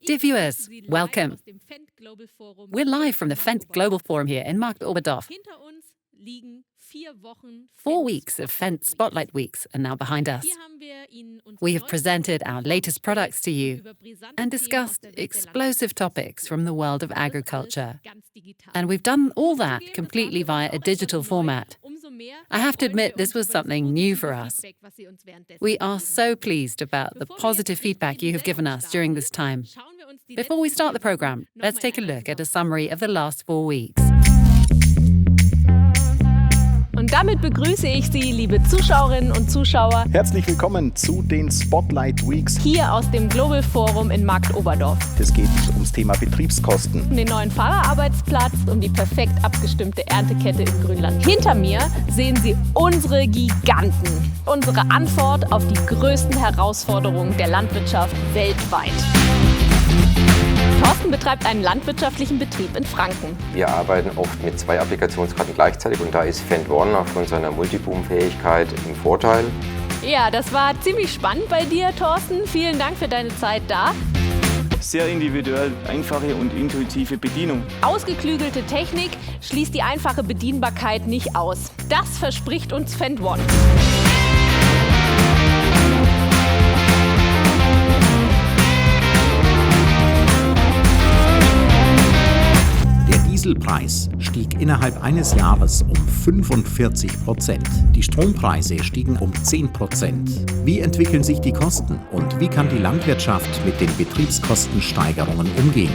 Dear viewers, welcome. We're live from the Fendt Global Forum here in Marktoberdorf. 4 weeks of Fendt Spotlight Weeks are now behind us. We have presented our latest products to you and discussed explosive topics from the world of agriculture. And we've done all that completely via a digital format. I have to admit, this was something new for us. We are so pleased about the positive feedback you have given us during this time. Before we start the program, let's take a look at a summary of the last 4 weeks. Und damit begrüße ich Sie, liebe Zuschauerinnen und Zuschauer. Herzlich willkommen zu den Spotlight Weeks. Hier aus dem Global Forum in Marktoberdorf. Es geht ums Thema Betriebskosten. Um den neuen Fahrerarbeitsplatz, um die perfekt abgestimmte Erntekette im Grünland. Hinter mir sehen Sie unsere Giganten. Unsere Antwort auf die größten Herausforderungen der Landwirtschaft weltweit. Thorsten betreibt einen landwirtschaftlichen Betrieb in Franken. Wir arbeiten oft mit 2 Applikationskarten gleichzeitig und da ist FendtOne aufgrund seiner Multiboom-Fähigkeit im Vorteil. Ja, das war ziemlich spannend bei dir, Thorsten. Vielen Dank für deine Zeit da. Sehr individuell, einfache und intuitive Bedienung. Ausgeklügelte Technik schließt die einfache Bedienbarkeit nicht aus. Das verspricht uns FendtOne. Der Dieselpreis stieg innerhalb eines Jahres um 45%. Die Strompreise stiegen um 10%. Wie entwickeln sich die Kosten und wie kann die Landwirtschaft mit den Betriebskostensteigerungen umgehen?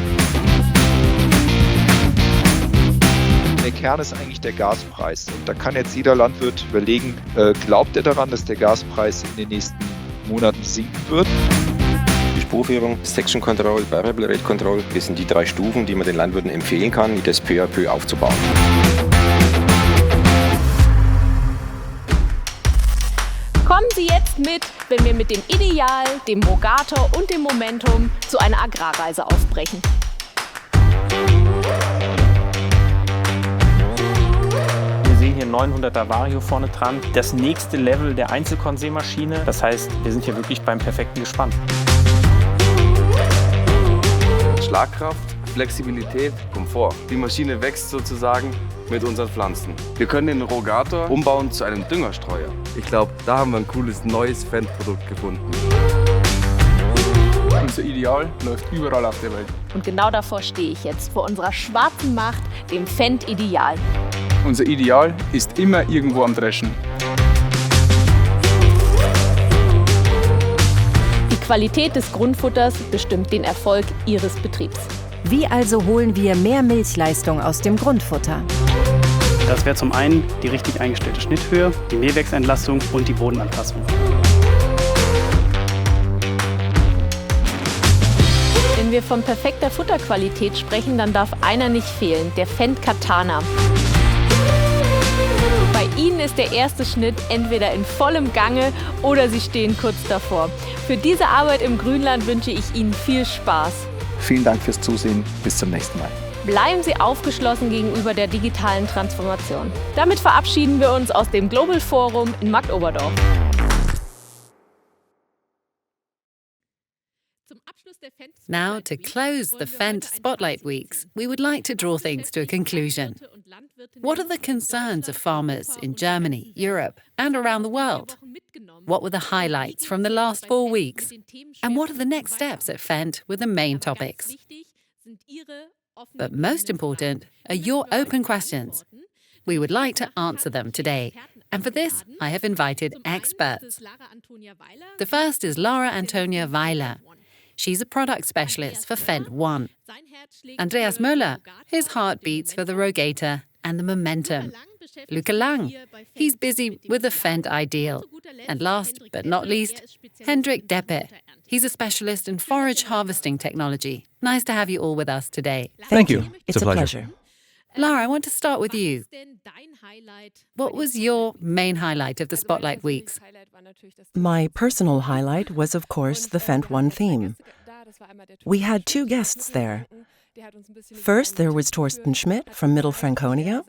Der Kern ist eigentlich der Gaspreis. Und da kann jetzt jeder Landwirt überlegen, glaubt er daran, dass der Gaspreis in den nächsten Monaten sinken wird? Spurführung, Section Control, Variable Rate Control, das sind die 3 Stufen, die man den Landwirten empfehlen kann, das peu à peu aufzubauen. Kommen Sie jetzt mit, wenn wir mit dem Ideal, dem Rogator und dem Momentum zu einer Agrarreise aufbrechen. Wir sehen hier 900er Vario vorne dran. Das nächste Level der Einzelkonsummaschine. Das heißt, wir sind hier wirklich beim perfekten Gespann. Schlagkraft, Flexibilität, Komfort. Die Maschine wächst sozusagen mit unseren Pflanzen. Wir können den Rogator umbauen zu einem Düngerstreuer. Ich glaube, da haben wir ein cooles neues Fendt-Produkt gefunden. Unser Ideal läuft überall auf der Welt. Und genau davor stehe ich jetzt, vor unserer schwarzen Macht, dem Fendt Ideal. Unser Ideal ist immer irgendwo am Dreschen. Die Qualität des Grundfutters bestimmt den Erfolg Ihres Betriebs. Wie also holen wir mehr Milchleistung aus dem Grundfutter? Das wäre zum einen die richtig eingestellte Schnitthöhe, die Mehrwechsentlastung und die Bodenanpassung. Wenn wir von perfekter Futterqualität sprechen, dann darf einer nicht fehlen, der Fendt Katana. Bei Ihnen ist der erste Schnitt entweder in vollem Gange oder Sie stehen kurz davor. Für diese Arbeit im Grünland wünsche ich Ihnen viel Spaß. Vielen Dank fürs Zusehen. Bis zum nächsten Mal. Bleiben Sie aufgeschlossen gegenüber der digitalen Transformation. Damit verabschieden wir uns aus dem Global Forum in Marktoberdorf. Now, to close the Fendt Spotlight Weeks, we would like to draw things to a conclusion. What are the concerns of farmers in Germany, Europe, and around the world? What were the highlights from the last 4 weeks? And what are the next steps at Fendt with the main topics? But most important are your open questions. We would like to answer them today. And for this, I have invited experts. The first is Laura Antonia Weiler. She's a product specialist for FendtOne. Andreas Möller, his heart beats for the Rogator and the Momentum. Luca Lang, he's busy with the Fendt Ideal. And last but not least, Hendrik Deppe. He's a specialist in forage harvesting technology. Nice to have you all with us today. Thank you. It's a pleasure. Laura, I want to start with you. What was your main highlight of the Spotlight Weeks? My personal highlight was, of course, the FendtOne theme. We had 2 guests there. First, there was Thorsten Schmidt from Middle Franconia.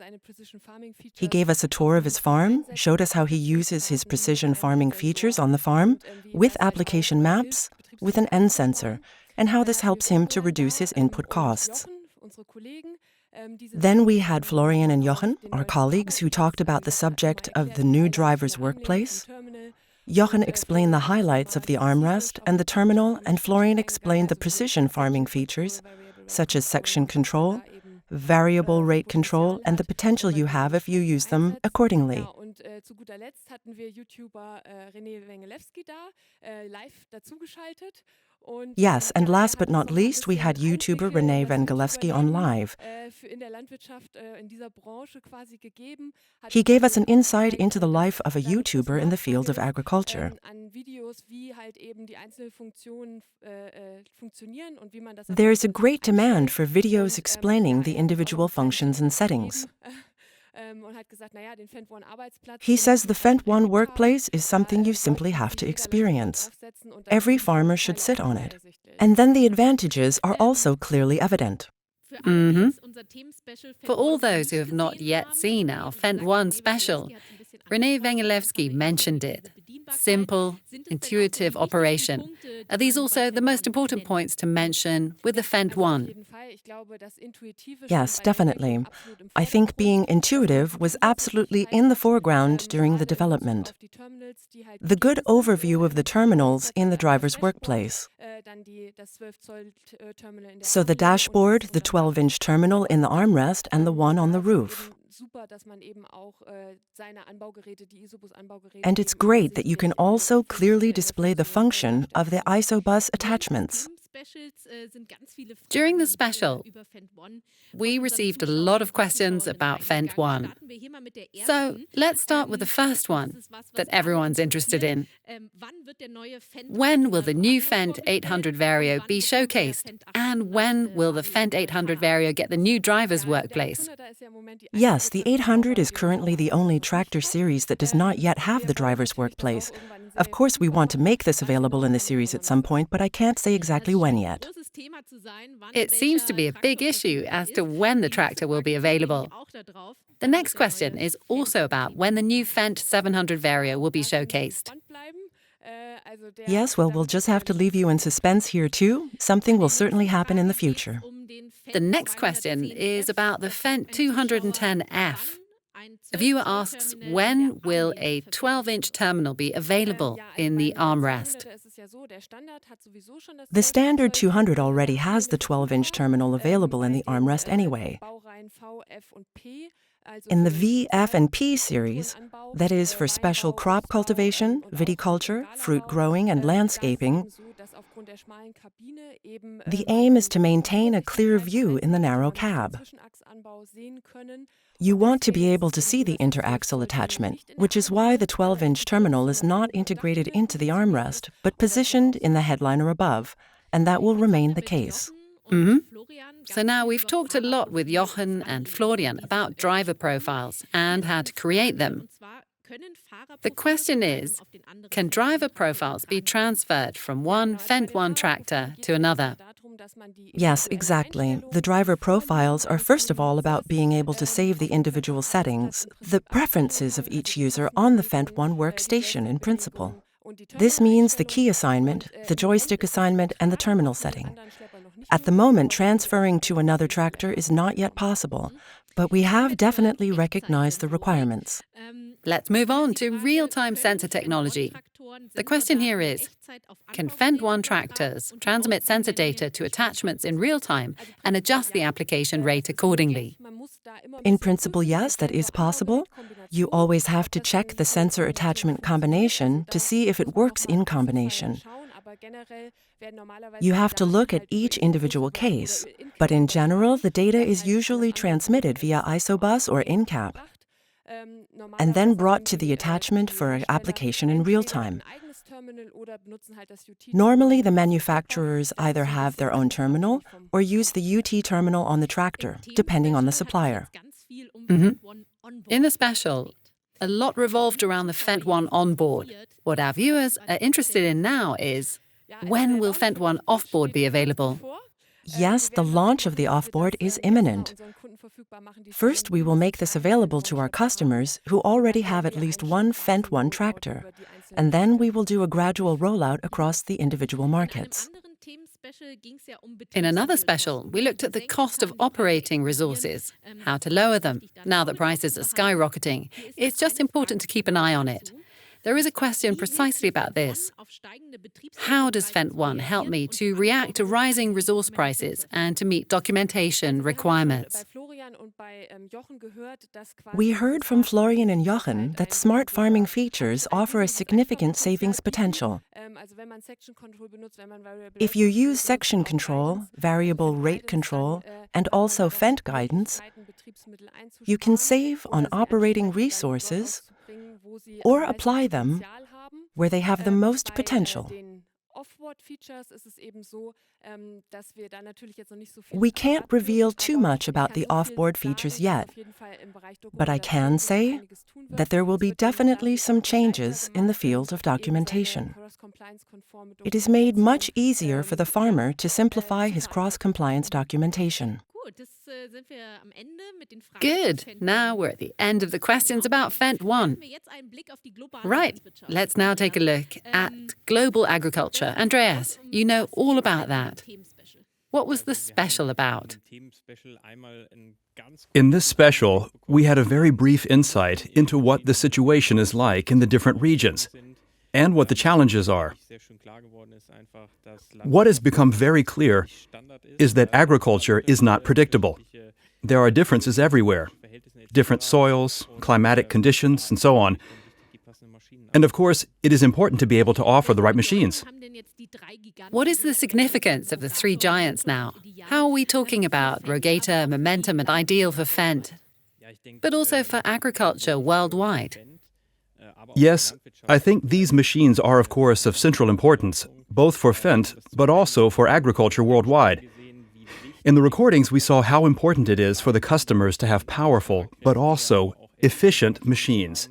He gave us a tour of his farm, showed us how he uses his precision farming features on the farm with application maps, with an end sensor and how this helps him to reduce his input costs. Then we had Florian and Jochen, our colleagues, who talked about the subject of the new driver's workplace. Jochen explained the highlights of the armrest and the terminal, and Florian explained the precision farming features, such as section control, variable rate control, and the potential you have if you use them accordingly. Yes, and last but not least, we had YouTuber René Vengalewski on live. He gave us an insight into the life of a YouTuber in the field of agriculture. There is a great demand for videos explaining the individual functions and settings. He says the FendtOne workplace is something you simply have to experience. Every farmer should sit on it. And then the advantages are also clearly evident. For all those who have not yet seen our FendtOne special, René Vengalewski mentioned it. Simple, intuitive operation. Are these also the most important points to mention with the FendtOne? Yes, definitely. I think being intuitive was absolutely in the foreground during the development. The good overview of the terminals in the driver's workplace. So the dashboard, the 12-inch terminal in the armrest, and the one on the roof. And it's great that you can also clearly display the function of the isobus attachments. During the special, we received a lot of questions about FendtOne. So let's start with the first one that everyone's interested in. When will the new Fendt 800 Vario be showcased? And when will the Fendt 800 Vario get the new driver's workplace? Yes, the 800 is currently the only tractor series that does not yet have the driver's workplace. Of course, we want to make this available in the series at some point, but I can't say exactly when yet. It seems to be a big issue as to when the tractor will be available. The next question is also about when the new Fendt 700 Vario will be showcased. Yes, well, we'll just have to leave you in suspense here too. Something will certainly happen in the future. The next question is about the Fendt 210F. A viewer asks, when will a 12-inch terminal be available in the armrest? The standard 200 already has the 12-inch terminal available in the armrest anyway. In the V, F, and P series, that is for special crop cultivation, viticulture, fruit growing, and landscaping, the aim is to maintain a clear view in the narrow cab. You want to be able to see the interaxle attachment, which is why the 12-inch terminal is not integrated into the armrest, but positioned in the headliner above, and that will remain the case. So now we've talked a lot with Jochen and Florian about driver profiles and how to create them. The question is, can driver profiles be transferred from one FendtOne tractor to another? Yes, exactly. The driver profiles are first of all about being able to save the individual settings, the preferences of each user on the FendtOne workstation in principle. This means the key assignment, the joystick assignment, and the terminal setting. At the moment, transferring to another tractor is not yet possible, but we have definitely recognized the requirements. Let's move on to real-time sensor technology. The question here is, can FendtOne tractors transmit sensor data to attachments in real time and adjust the application rate accordingly? In principle, yes, that is possible. You always have to check the sensor attachment combination to see if it works in combination. You have to look at each individual case, but in general, the data is usually transmitted via isobus or in-cab, and then brought to the attachment for application in real time. Normally, the manufacturers either have their own terminal or use the UT terminal on the tractor, depending on the supplier. In the special, a lot revolved around the FendtOne onboard. What our viewers are interested in now is, when will FendtOne offboard be available? Yes, the launch of the offboard is imminent. First, we will make this available to our customers who already have at least one FendtOne tractor, and then we will do a gradual rollout across the individual markets. In another special, we looked at the cost of operating resources, how to lower them. Now that prices are skyrocketing, it's just important to keep an eye on it. There is a question precisely about this. How does FendtOne help me to react to rising resource prices and to meet documentation requirements? We heard from Florian and Jochen that smart farming features offer a significant savings potential. If you use section control, variable rate control, and also Fendt guidance, you can save on operating resources or apply them where they have the most potential. We can't reveal too much about the off-board features yet, but I can say that there will be definitely some changes in the field of documentation. It is made much easier for the farmer to simplify his cross-compliance documentation. Good. Now we're at the end of the questions about FendtOne. Right. Let's now take a look at global agriculture. Andreas, you know all about that. What was the special about? In this special, we had a very brief insight into what the situation is like in the different regions and what the challenges are. What has become very clear is that agriculture is not predictable. There are differences everywhere, different soils, climatic conditions, and so on. And of course, it is important to be able to offer the right machines. What is the significance of the three giants now? How are we talking about Rogator, Momentum, and Ideal for Fendt, but also for agriculture worldwide? Yes, I think these machines are, of course, of central importance, both for Fendt, but also for agriculture worldwide. In the recordings, we saw how important it is for the customers to have powerful, but also efficient machines.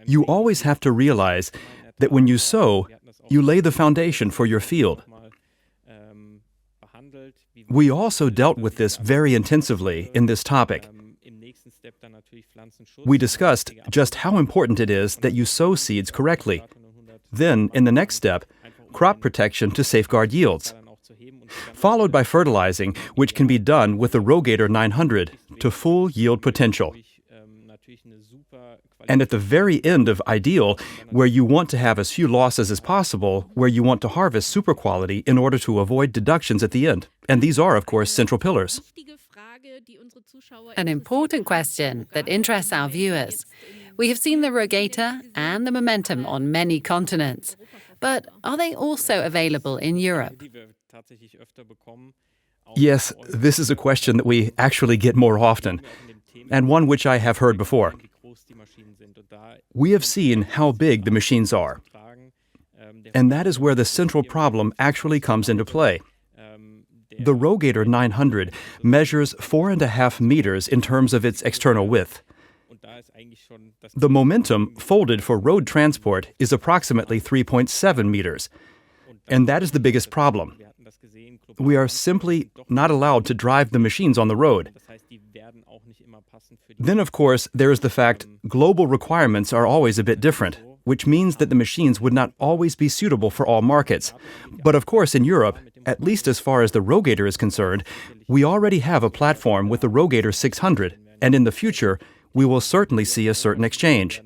You always have to realize that when you sow, you lay the foundation for your field. We also dealt with this very intensively in this topic. We discussed just how important it is that you sow seeds correctly. Then, in the next step, crop protection to safeguard yields, followed by fertilizing, which can be done with the Rogator 900 to full yield potential. And at the very end of Ideal, where you want to have as few losses as possible, where you want to harvest super quality in order to avoid deductions at the end. And these are, of course, central pillars. An important question that interests our viewers. We have seen the Rogator and the Momentum on many continents, but are they also available in Europe? Yes, this is a question that we actually get more often, and one which I have heard before. We have seen how big the machines are, and that is where the central problem actually comes into play. The Rogator 900 measures 4.5 meters in terms of its external width. The Momentum, folded for road transport, is approximately 3.7 meters, and that is the biggest problem. We are simply not allowed to drive the machines on the road. Then, of course, there is the fact global requirements are always a bit different, which means that the machines would not always be suitable for all markets. But of course, in Europe, at least as far as the Rogator is concerned, we already have a platform with the Rogator 600, and in the future, we will certainly see a certain exchange.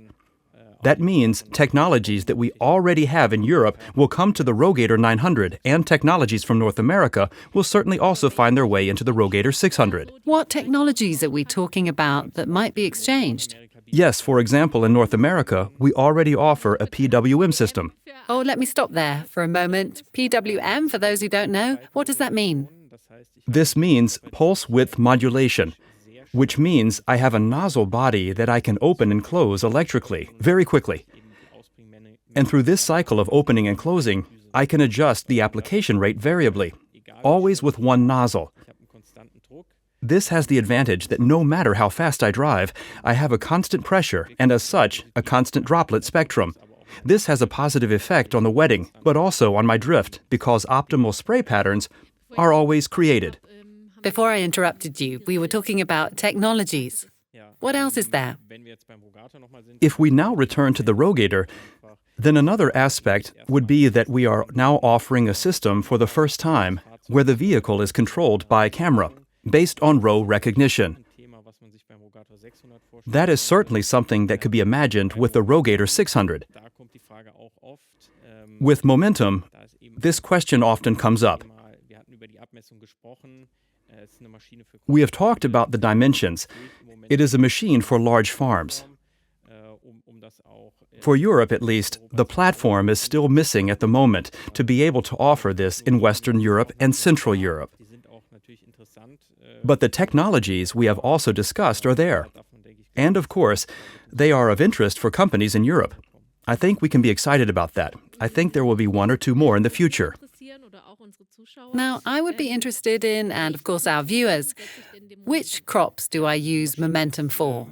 That means technologies that we already have in Europe will come to the Rogator 900, and technologies from North America will certainly also find their way into the Rogator 600. What technologies are we talking about that might be exchanged? Yes, for example, in North America, we already offer a PWM system. Oh, let me stop there for a moment. PWM, for those who don't know, what does that mean? This means pulse width modulation, which means I have a nozzle body that I can open and close electrically, very quickly. And through this cycle of opening and closing, I can adjust the application rate variably, always with one nozzle. This has the advantage that no matter how fast I drive, I have a constant pressure and, as such, a constant droplet spectrum. This has a positive effect on the wetting, but also on my drift, because optimal spray patterns are always created. Before I interrupted you, we were talking about technologies. What else is there? If we now return to the Rogator, then another aspect would be that we are now offering a system for the first time where the vehicle is controlled by camera, based on row recognition. That is certainly something that could be imagined with the Rogator 600. With momentum, this question often comes up. We have talked about the dimensions. It is a machine for large farms. For Europe, at least, the platform is still missing at the moment to be able to offer this in Western Europe and Central Europe. But the technologies we have also discussed are there. And of course, they are of interest for companies in Europe. I think we can be excited about that. I think there will be one or two more in the future. Now, I would be interested in, and of course our viewers, which crops do I use momentum for?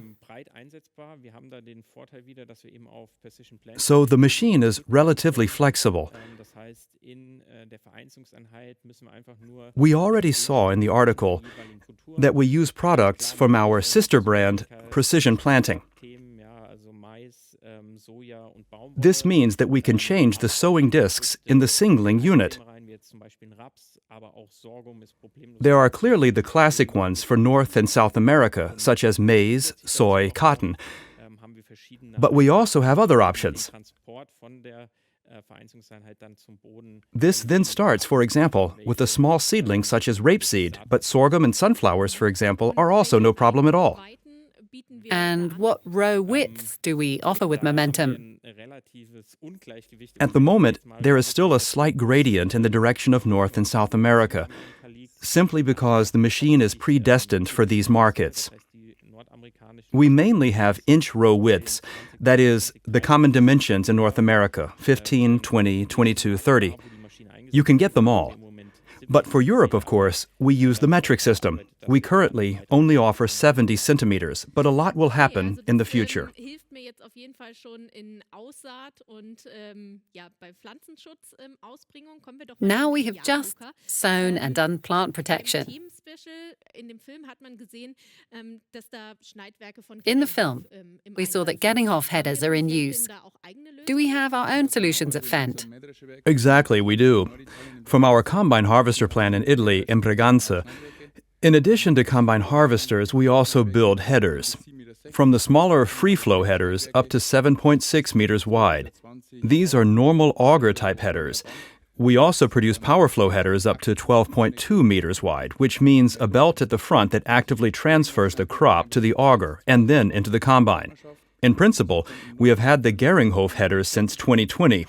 So the machine is relatively flexible. We already saw in the article that we use products from our sister brand, Precision Planting. This means that we can change the sowing discs in the singling unit. There are clearly the classic ones for North and South America, such as maize, soy, cotton. But we also have other options. This then starts, for example, with a small seedling such as rapeseed, but sorghum and sunflowers, for example, are also no problem at all. And what row widths do we offer with momentum? At the moment, there is still a slight gradient in the direction of North and South America, simply because the machine is predestined for these markets. We mainly have inch row widths, that is, the common dimensions in North America, 15, 20, 22, 30. You can get them all. But for Europe, of course, we use the metric system. We currently only offer 70 centimeters, but a lot will happen in the future. Now we have just sown and done plant protection. In the film, we saw that getting off headers are in use. Do we have our own solutions at Fendt? Exactly, we do. From our combine harvester plant in Italy, in Breganze, in addition to combine harvesters, we also build headers. From the smaller free-flow headers up to 7.6 meters wide. These are normal auger-type headers. We also produce power flow headers up to 12.2 meters wide, which means a belt at the front that actively transfers the crop to the auger and then into the combine. In principle, we have had the Geringhof headers since 2020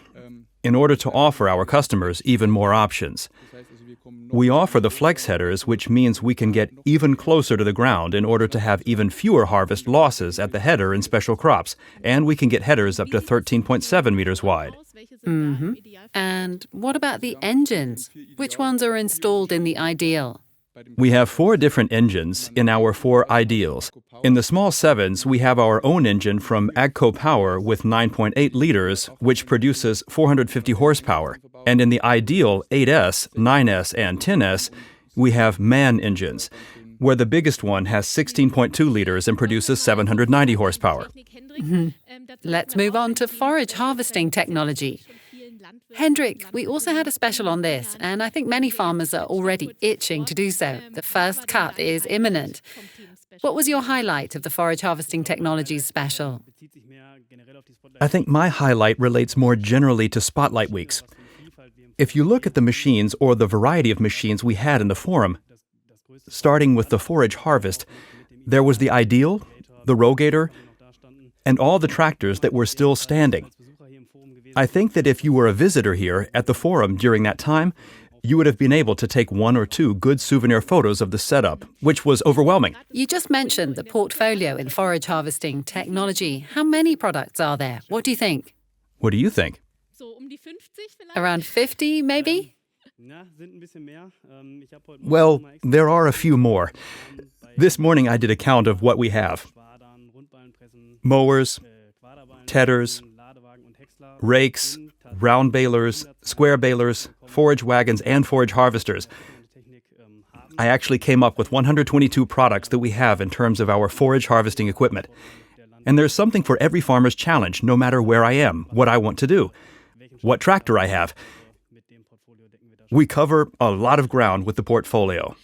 in order to offer our customers even more options. We offer the flex headers, which means we can get even closer to the ground in order to have even fewer harvest losses at the header in special crops, and we can get headers up to 13.7 meters wide. Mm-hmm. And what about the engines? Which ones are installed in the Ideal? We have 4 different engines in our 4 Ideals. In the small 7s, we have our own engine from AGCO Power with 9.8 liters, which produces 450 horsepower. And in the Ideal 8S, 9S, and 10S, we have MAN engines, where the biggest one has 16.2 liters and produces 790 horsepower. Mm-hmm. Let's move on to forage harvesting technology. Hendrik, we also had a special on this, and I think many farmers are already itching to do so. The first cut is imminent. What was your highlight of the forage harvesting technologies special? I think my highlight relates more generally to Spotlight Weeks. If you look at the machines or the variety of machines we had in the forum, starting with the forage harvest, there was the Ideal, the Rogator, and all the tractors that were still standing. I think that if you were a visitor here at the forum during that time, you would have been able to take 1 or 2 good souvenir photos of the setup, which was overwhelming. You just mentioned the portfolio in forage harvesting technology. How many products are there? What do you think? What do you think? Around 50, maybe? Well, there are a few more. This morning I did a count of what we have. Mowers, tedders, rakes, round balers, square balers, forage wagons, and forage harvesters. I actually came up with 122 products that we have in terms of our forage harvesting equipment. And there's something for every farmer's challenge, no matter where I am, what I want to do, what tractor I have. We cover a lot of ground with the portfolio.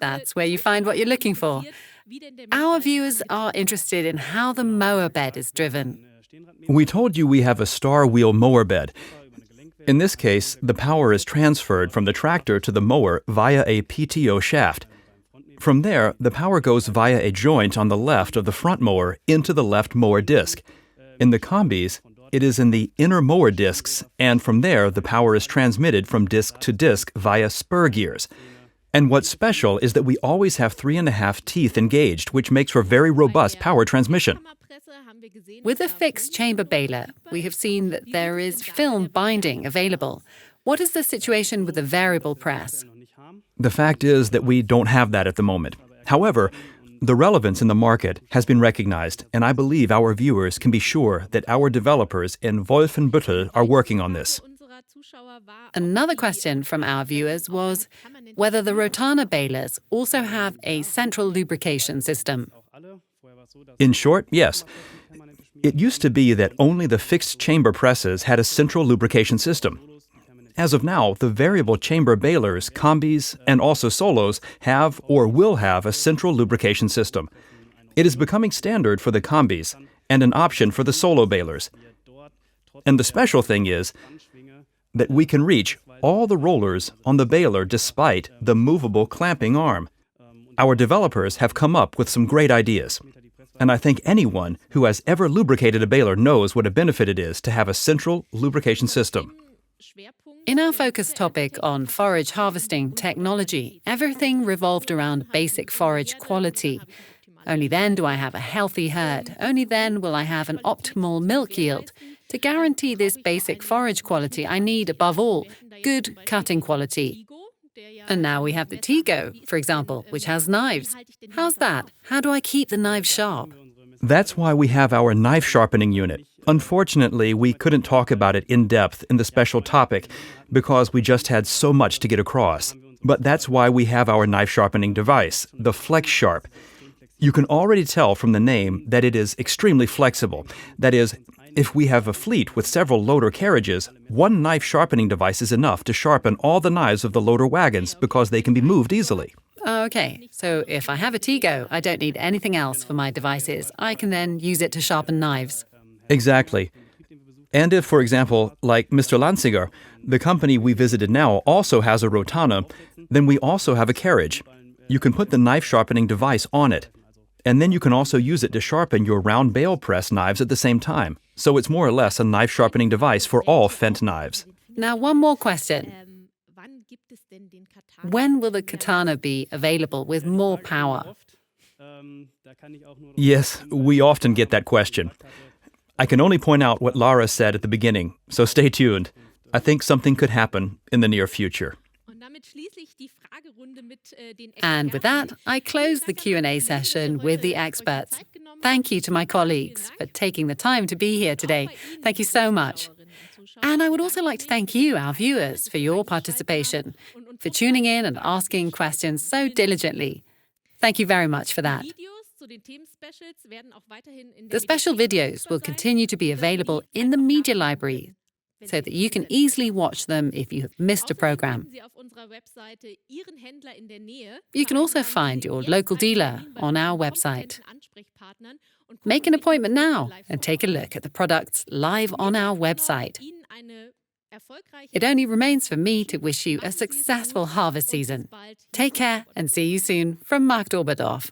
That's where you find what you're looking for. Our viewers are interested in how the mower bed is driven. We told you we have a star wheel mower bed. In this case, the power is transferred from the tractor to the mower via a PTO shaft. From there, the power goes via a joint on the left of the front mower into the left mower disc. In the combis, it is in the inner mower discs, and from there, the power is transmitted from disc to disc via spur gears. And what's special is that we always have 3.5 teeth engaged, which makes for very robust power transmission. With a fixed chamber baler, we have seen that there is film binding available. What is the situation with the variable press? The fact is that we don't have that at the moment. However, the relevance in the market has been recognized, and I believe our viewers can be sure that our developers in Wolfenbüttel are working on this. Another question from our viewers was whether the Rotana balers also have a central lubrication system. In short, yes. It used to be that only the fixed chamber presses had a central lubrication system. As of now, the variable chamber balers, combis, and also solos have or will have a central lubrication system. It is becoming standard for the combis and an option for the solo balers. And the special thing is that we can reach all the rollers on the baler despite the movable clamping arm. Our developers have come up with some great ideas. And I think anyone who has ever lubricated a baler knows what a benefit it is to have a central lubrication system. In our focus topic on forage harvesting technology, everything revolved around basic forage quality. Only then do I have a healthy herd. Only then will I have an optimal milk yield. To guarantee this basic forage quality, I need, above all, good cutting quality. And now we have the Tego, for example, which has knives. How's that? How do I keep the knives sharp? That's why we have our knife sharpening unit. Unfortunately, we couldn't talk about it in depth in the special topic because we just had so much to get across. But that's why we have our knife sharpening device, the Flex Sharp. You can already tell from the name that it is extremely flexible. That is, if we have a fleet with several loader carriages, one knife sharpening device is enough to sharpen all the knives of the loader wagons because they can be moved easily. Okay, so if I have a Tego, I don't need anything else for my devices. I can then use it to sharpen knives. Exactly. And if, for example, like Mr. Lanziger, the company we visited now also has a Rotana, then we also have a carriage. You can put the knife sharpening device on it. And then you can also use it to sharpen your round bale press knives at the same time. So it's more or less a knife sharpening device for all Fendt knives. Now, one more question. When will the Katana be available with more power? Yes, we often get that question. I can only point out what Lara said at the beginning, so stay tuned. I think something could happen in the near future. And with that, I close the Q&A session with the experts. Thank you to my colleagues for taking the time to be here today. Thank you so much. And I would also like to thank you, our viewers, for your participation, for tuning in and asking questions so diligently. Thank you very much for that. The special videos will continue to be available in the media library so that you can easily watch them if you have missed a program. You can also find your local dealer on our website. Make an appointment now and take a look at the products live on our website. It only remains for me to wish you a successful harvest season. Take care and see you soon from Marktoberdorf.